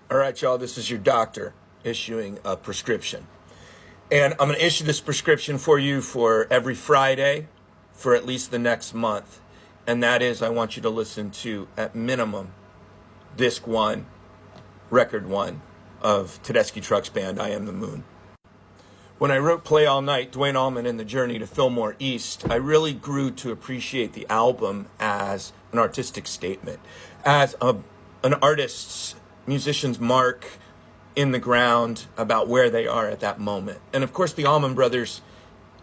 All right, y'all, this is your doctor issuing a prescription. And I'm going to issue this prescription for you for every Friday for at least the next month. And that is, I want you to listen to, at minimum, disc 1, record 1 of Tedeschi Trucks Band, I Am the Moon. When I wrote Play All Night, Duane Allman and the Journey to Fillmore East, I really grew to appreciate the album as an artistic statement, as an artist's, musician's mark in the ground about where they are at that moment. And of course, the Allman Brothers,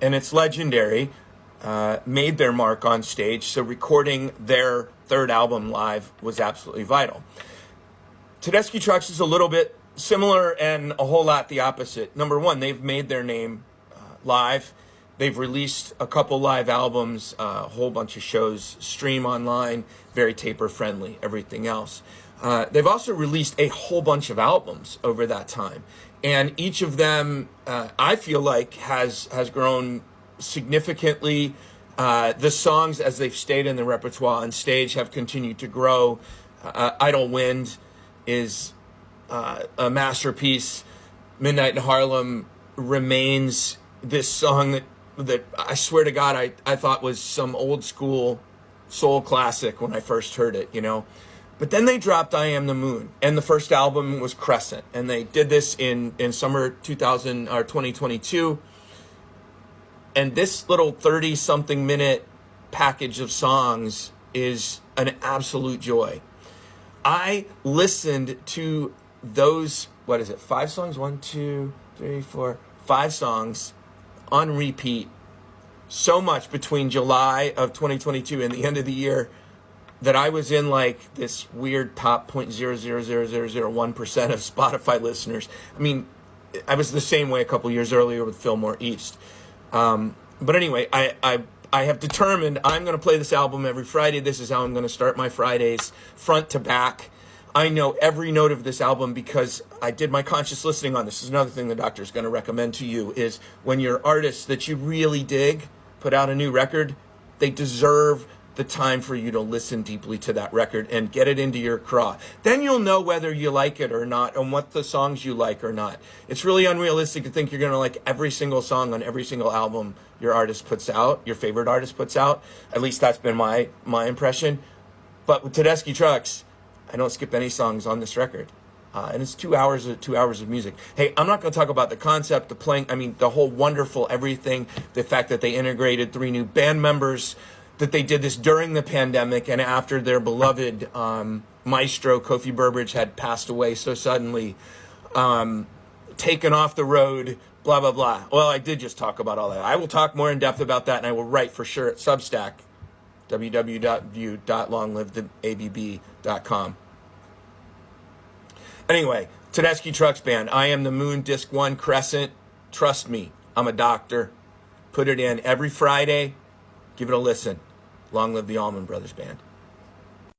and it's legendary, made their mark on stage, so recording their third album live was absolutely vital. Tedeschi Trucks is a little bit similar and a whole lot the opposite. Number one, they've made their name live. They've released a couple live albums, a whole bunch of shows, stream online, very taper friendly, everything else. They've also released a whole bunch of albums over that time. And each of them, I feel like, has grown significantly. The songs, as they've stayed in the repertoire on stage, have continued to grow. Idle Wind is a masterpiece. Midnight in Harlem remains this song that I swear to God, I thought was some old school soul classic when I first heard it, you know. But then they dropped I Am the Moon, and the first album was Crescent, and they did this in summer 2022. And this little 30-something minute package of songs is an absolute joy. I listened to those, 5 songs? 1, 2, 3, 4, 5 songs on repeat so much between July of 2022 and the end of the year that I was in like this weird top 0.00001% of Spotify listeners. I mean, I was the same way a couple years earlier with Fillmore East. But anyway, I have determined I'm going to play this album every Friday. This is how I'm going to start my Fridays, front to back. I know every note of this album because I did my conscious listening on this. This is another thing the doctor is going to recommend to you is when your artists that you really dig put out a new record, they deserve the time for you to listen deeply to that record and get it into your craw. Then you'll know whether you like it or not and what the songs you like or not. It's really unrealistic to think you're going to like every single song on every single album your artist puts out, your favorite artist puts out. At least that's been my impression. But with Tedeschi Trucks, I don't skip any songs on this record. And it's 2 hours of music. Hey, I'm not going to talk about the concept, the playing, I mean, the whole wonderful everything, the fact that they integrated 3 new band members, that they did this during the pandemic and after their beloved maestro, Kofi Burbridge, had passed away so suddenly, taken off the road, blah, blah, blah. Well, I did just talk about all that. I will talk more in depth about that, and I will write for sure at Substack, www.longlivetheabb.com. Anyway, Tedeschi Trucks Band, I Am the Moon, Disc 1, Crescent. Trust me, I'm a doctor. Put it in every Friday. Give it a listen. Long live the Allman Brothers Band.